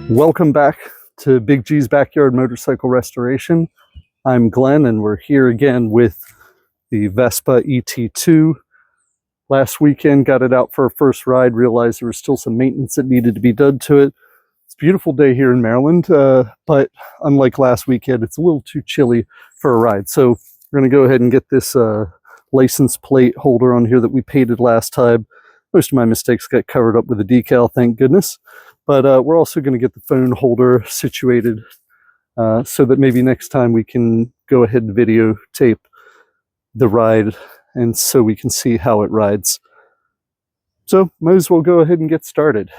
Welcome back to Big G's Backyard Motorcycle Restoration. I'm Glenn, and we're here again with the Vespa ET2. Last weekend, got it out for a first ride, realized there was still some maintenance that needed to be done to it. It's a beautiful day here in Maryland, but unlike last weekend, it's a little too chilly for a ride. So we're going to go ahead and get this license plate holder on here that we painted last time. Most of my mistakes got covered up with a decal, thank goodness. But we're also going to get the phone holder situated so that maybe next time we can go ahead and videotape the ride, and so we can see how it rides. So might as well go ahead and get started.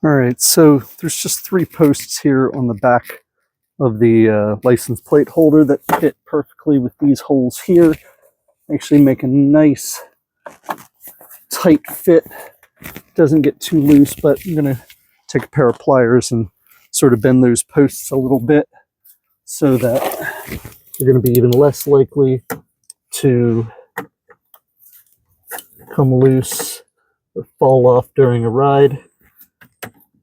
All right, so there's just 3 posts here on the back of the license plate holder that fit perfectly with these holes here. Actually make a nice tight fit. Doesn't get too loose, but I'm going to take a pair of pliers and sort of bend those posts a little bit so that they're going to be even less likely to come loose or fall off during a ride.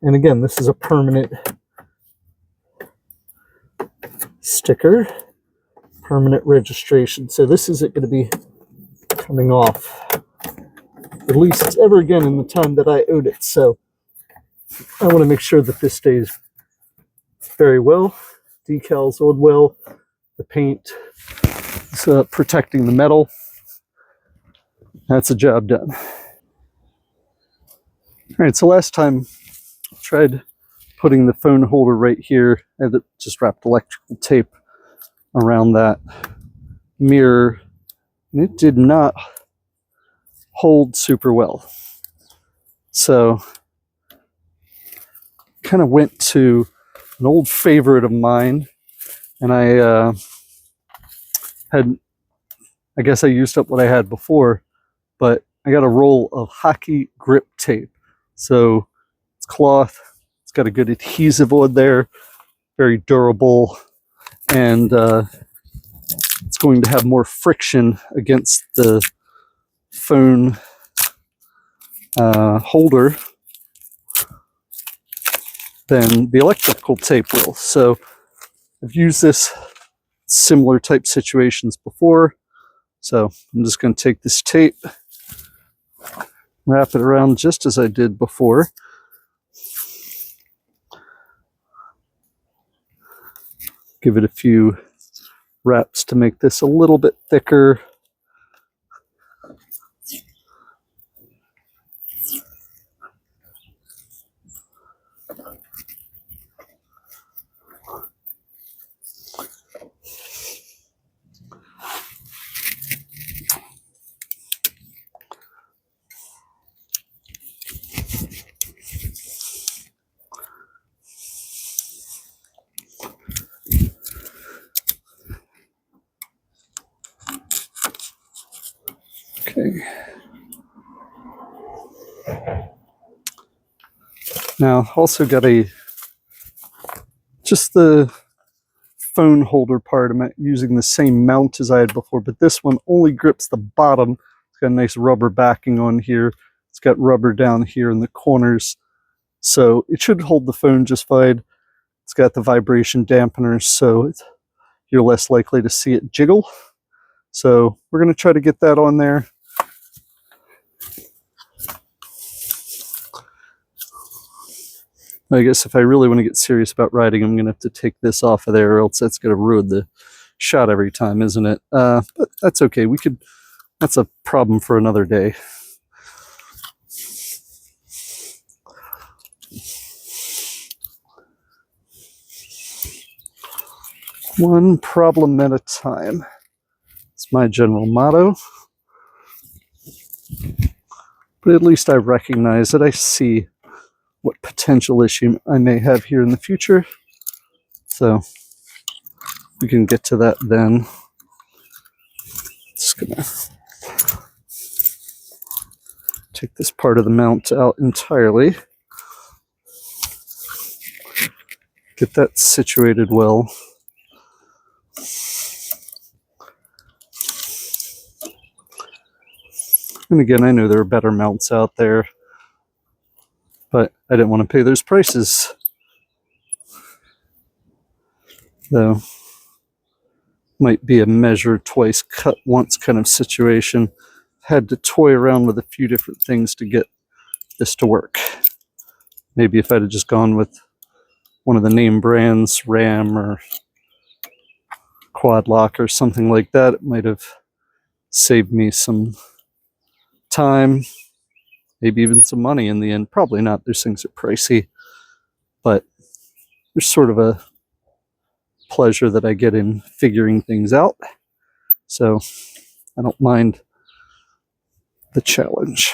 And again, this is a permanent sticker, permanent registration. So this isn't going to be coming off, at least ever again in the time that I owned it. So I want to make sure that this stays very well. Decals on well. The paint is protecting the metal. That's a job done. All right, so last time I tried putting the phone holder right here. I just wrapped electrical tape around that mirror, and it did not hold super well. So kind of went to an old favorite of mine, and I guess I used up what I had before, but I got a roll of hockey grip tape. So it's cloth, it's got a good adhesive on there, very durable, and it's going to have more friction against the phone holder than the electrical tape will. So I've used this similar type situations before. So I'm just going to take this tape, wrap it around just as I did before. Give it a few wraps to make this a little bit thicker. Okay. Now, also got just the phone holder part. I'm using the same mount as I had before, but this one only grips the bottom. It's got a nice rubber backing on here. It's got rubber down here in the corners. So it should hold the phone just fine. It's got the vibration dampener, so you're less likely to see it jiggle. So we're going to try to get that on there. I guess if I really want to get serious about riding, I'm going to have to take this off of there, or else that's going to ruin the shot every time, isn't it? But that's okay. That's a problem for another day. One problem at a time. It's my general motto. But at least I recognize that I see what potential issue I may have here in the future. So we can get to that then. Just gonna take this part of the mount out entirely. Get that situated well. And again, I know there are better mounts out there. but I didn't want to pay those prices. Though, might be a measure twice, cut once kind of situation. Had to toy around with a few different things to get this to work. Maybe if I'd have just gone with one of the name brands, Ram or Quad Lock or something like that, it might have saved me some time, maybe even some money in the end. Probably not. Those things are pricey, but there's sort of a pleasure that I get in figuring things out. So I don't mind the challenge.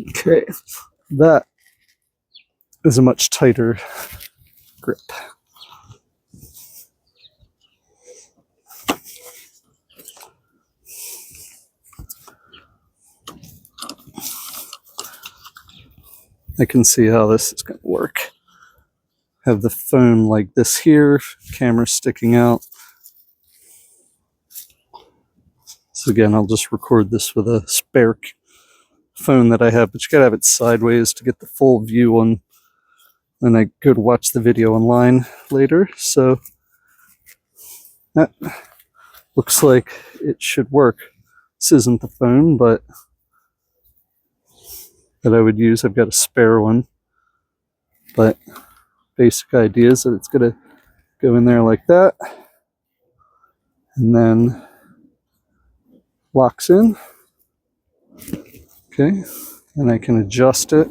Okay, that is a much tighter grip. I can see how this is going to work. Have the foam like this here, camera sticking out. So again, I'll just record this with a spare phone that I have, but you gotta have it sideways to get the full view on when I go to watch the video online later. So that looks like it should work. This isn't the phone, but that I would use. I've got a spare one, but basic idea is that it's gonna go in there like that, and then locks in. Okay, and I can adjust it.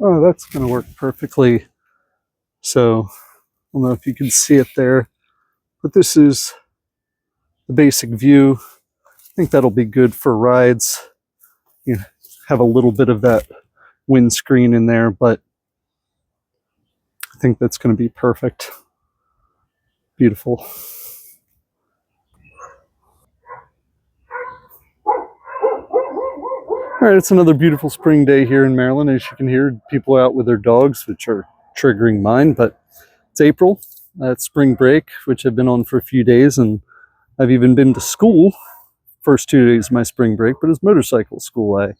Oh, that's going to work perfectly. So, I don't know if you can see it there, but this is the basic view. I think that'll be good for rides. You have a little bit of that windscreen in there, but I think that's going to be perfect. Beautiful. All right, it's another beautiful spring day here in Maryland. As you can hear, people are out with their dogs, which are triggering mine, but it's April. It's spring break, which I've been on for a few days, and I've even been to school first 2 days of my spring break, but it's motorcycle school. I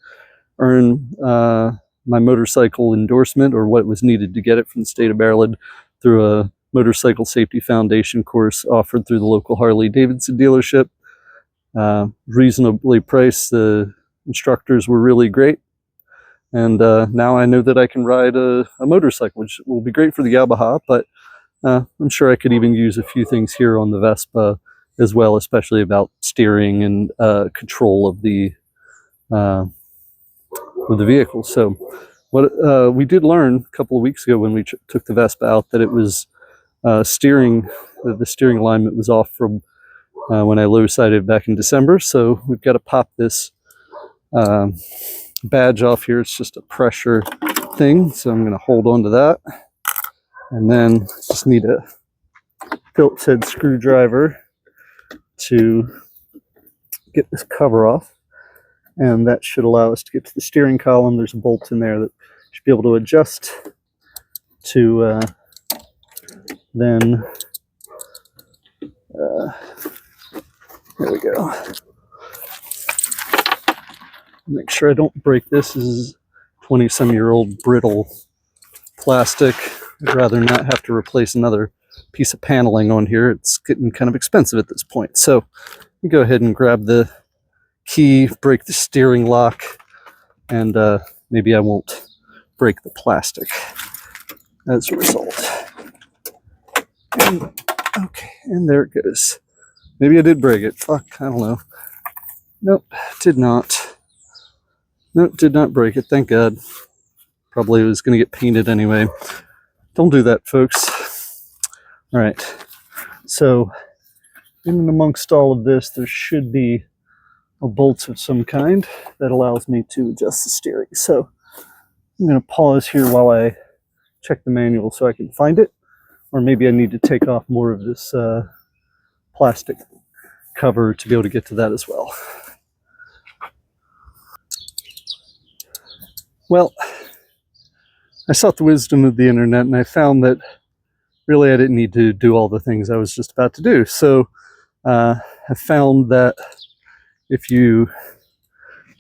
earned my motorcycle endorsement, or what was needed to get it, from the state of Maryland through a Motorcycle Safety Foundation course offered through the local Harley-Davidson dealership. Reasonably priced. The instructors were really great, and now I know that I can ride a motorcycle, which will be great for the Yamaha, but I'm sure I could even use a few things here on the Vespa as well, especially about steering and control of the vehicle. So what we did learn a couple of weeks ago when we took the Vespa out, that it was the steering alignment was off from when I low-sided back in December. So we've got to pop this badge off here. It's just a pressure thing, so I'm going to hold on to that, and then just need a Phillips head screwdriver to get this cover off, and that should allow us to get to the steering column. There's a bolt in there that should be able to adjust to then there we go. Make sure I don't break this. This is 20-some-year-old brittle plastic. I'd rather not have to replace another piece of paneling on here. It's getting kind of expensive at this point. So you go ahead and grab the key, break the steering lock, and maybe I won't break the plastic as a result. And, okay, and there it goes. Maybe I did break it. Fuck, I don't know. Nope, did not. Nope, did not break it, thank God. Probably was going to get painted anyway. Don't do that, folks. All right, so in and amongst all of this, there should be a bolt of some kind that allows me to adjust the steering. So I'm going to pause here while I check the manual so I can find it. Or maybe I need to take off more of this plastic cover to be able to get to that as well. Well, I sought the wisdom of the internet and I found that really I didn't need to do all the things I was just about to do. So I found that if you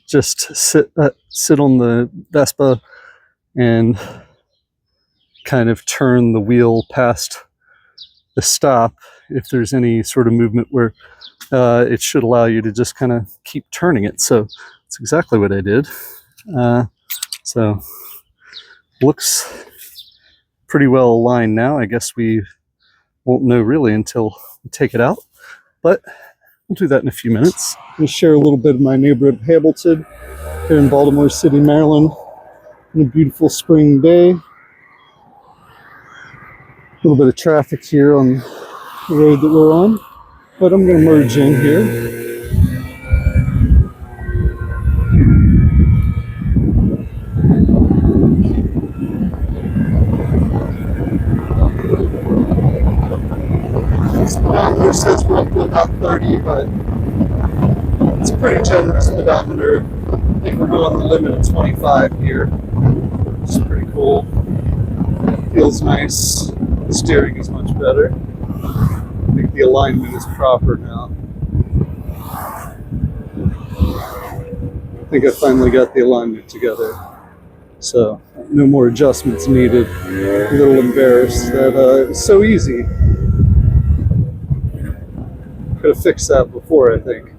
just sit on the Vespa and kind of turn the wheel past the stop, if there's any sort of movement where it should allow you to just kind of keep turning it. So that's exactly what I did. So looks pretty well aligned now. I guess we won't know really until we take it out, but we'll do that in a few minutes. I'm going to share a little bit of my neighborhood of Hamilton here in Baltimore City, Maryland, on a beautiful spring day. A little bit of traffic here on the road that we're on, but I'm going to merge in here. Speedometer says we're up to about 30, but it's a pretty generous speedometer. I think we're going the limit of 25 here, which is pretty cool. Feels nice. The steering is much better. I think the alignment is proper now. I think I finally got the alignment together. So no more adjustments needed. A little embarrassed that it was so easy. Could have fixed that before, I think.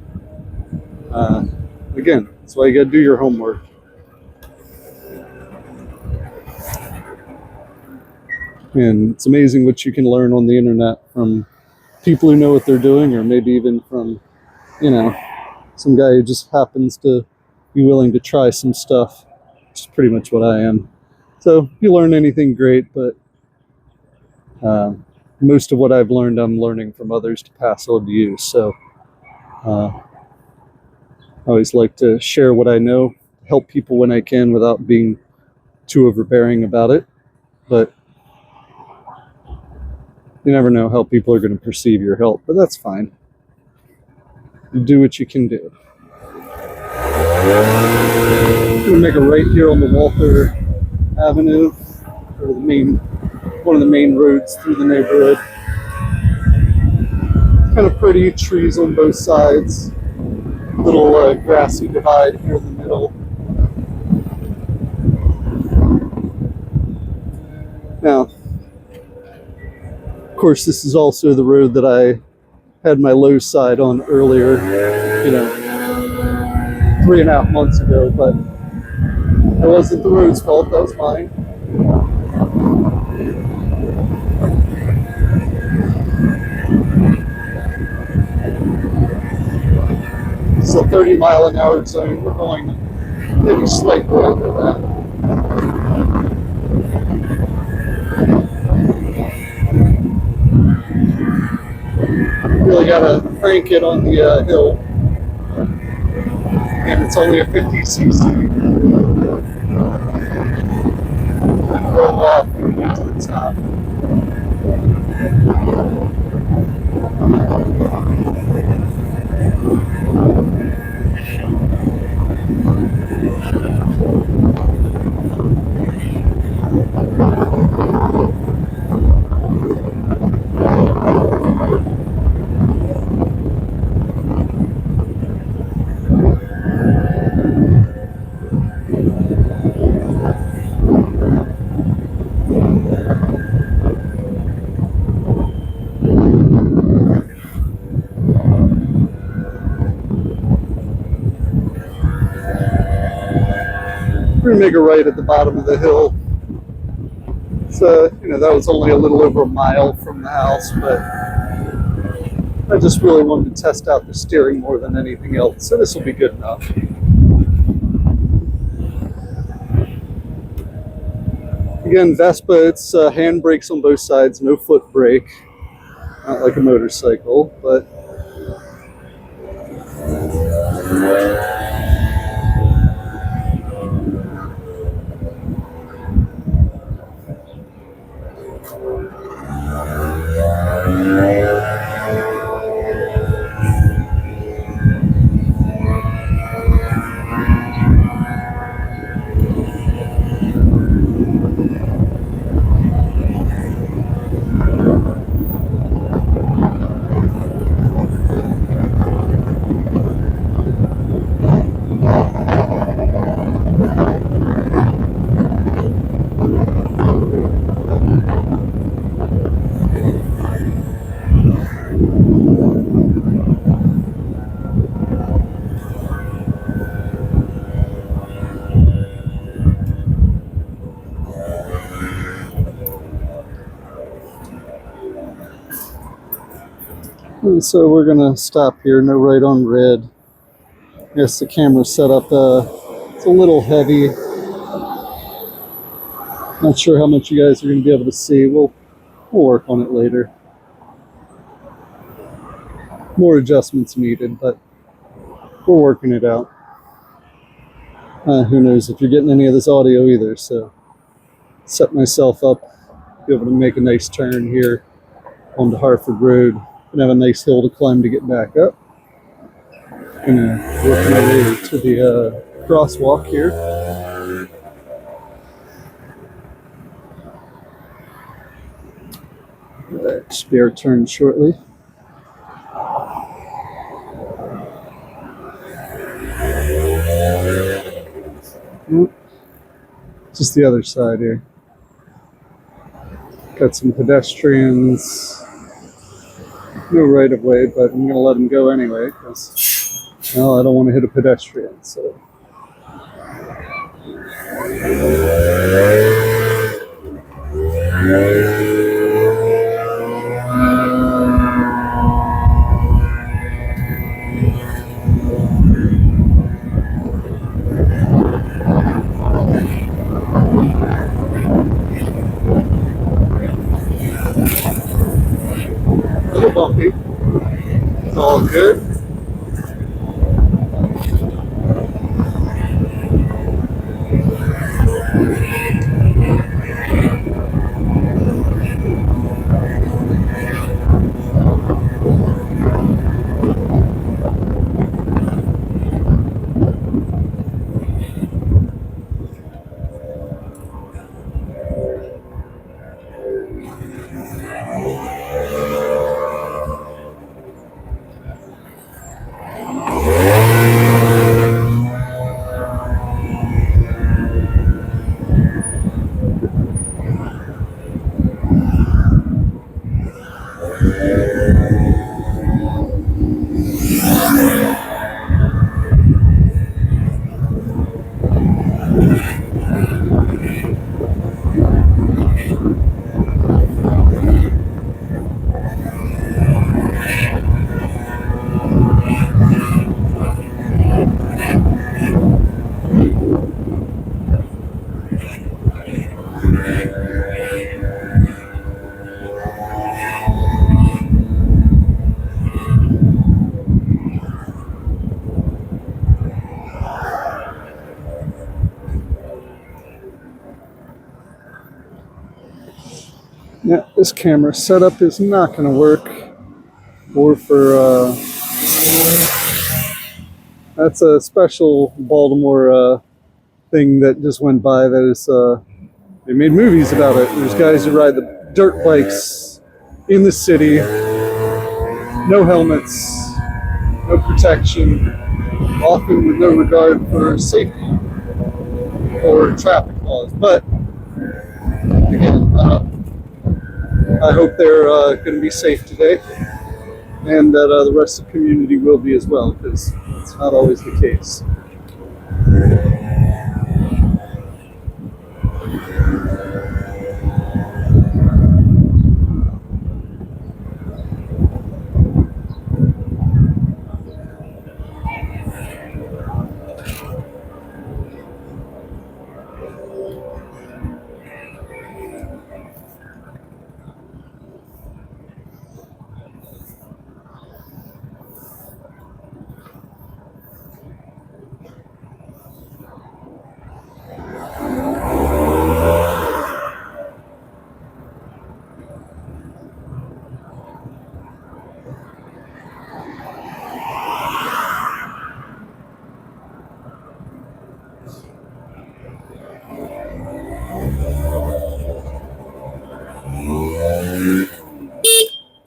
Again, that's why you gotta do your homework. And it's amazing what you can learn on the internet from people who know what they're doing, or maybe even from, you know, some guy who just happens to be willing to try some stuff, which is pretty much what I am. So if you learn anything, great, but most of what I've learned, I'm learning from others to pass on to you. So I always like to share what I know, help people when I can without being too overbearing about it. But you never know how people are going to perceive your help, but that's fine. You do what you can do. I'm going to make a right here on the Walther Avenue, or one of the main roads through the neighborhood. Kind of pretty, trees on both sides. Little grassy divide here in the middle. Now, of course, this is also the road that I had my low side on earlier, 3.5 months ago, but it wasn't the road's fault, that was mine. It's a 30-mile-an-hour zone. We're going maybe slightly under that. Really gotta crank it on the hill, and it's only a 50cc. And roll off and get to the top. We're going to make a right at the bottom of the hill. So, that was only a little over a mile from the house, but I just really wanted to test out the steering more than anything else, so this will be good enough. Again, Vespa, it's hand brakes on both sides, no foot brake, not like a motorcycle, but And so we're gonna stop here, no right on red. I guess the camera's set up, it's a little heavy. Not sure how much you guys are gonna be able to see. We'll work on it later. More adjustments needed, but we're working it out. Who knows if you're getting any of this audio either, so set myself up, be able to make a nice turn here onto Hartford Road. Gonna have a nice hill to climb to get back up. Gonna work my way to the crosswalk here. Spare turn shortly. Just the other side here. Got some pedestrians. No right of way, but I'm gonna let them go anyway because, well, I don't want to hit a pedestrian. So. A little bumpy. It's all good. Yeah, this camera setup is not going to work. Or for, that's a special Baltimore thing that just went by. That is, they made movies about it. There's guys who ride the dirt bikes in the city, no helmets, no protection, often with no regard for safety or traffic laws. But again, I hope they're going to be safe today, and that the rest of the community will be as well, because it's not always the case.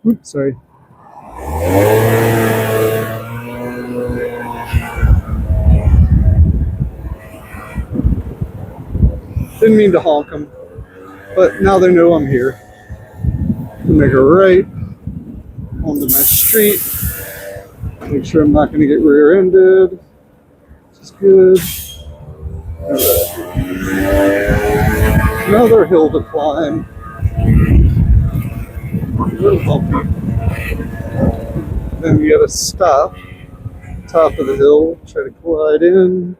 Oops, sorry. Didn't mean to honk them, but now they know I'm here. I'll make a right onto my street. Make sure I'm not going to get rear-ended, which is good. Right. Another hill to climb. A little bumpy. Then you got to stop. Top of the hill, try to glide in.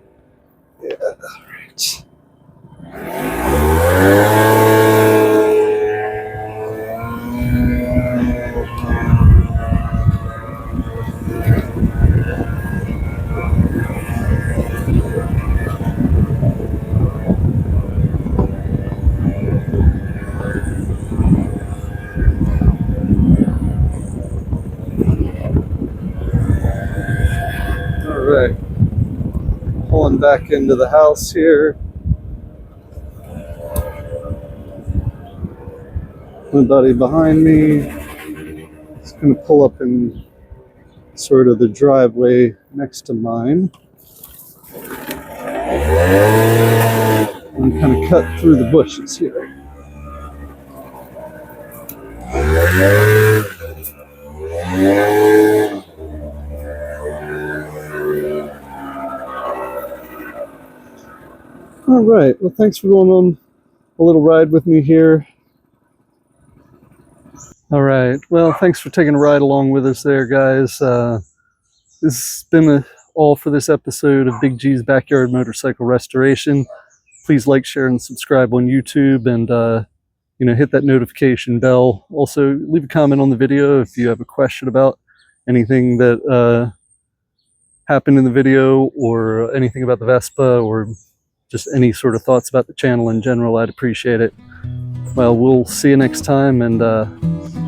Yeah, right. All right. Pulling back into the house here. Nobody behind me. Just gonna pull up in sort of the driveway next to mine. I'm kind of cut through the bushes here. All right, well, thanks for going on a little ride with me here. All right, well, thanks for taking a ride along with us there, guys. This has been all for this episode of Big G's Backyard Motorcycle Restoration. Please like, share, and subscribe on YouTube, and hit that notification bell. Also, leave a comment on the video if you have a question about anything that happened in the video, or anything about the Vespa, or just any sort of thoughts about the channel in general. I'd appreciate it. Well, we'll see you next time, and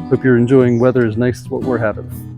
hope you're enjoying weather as nice as what we're having.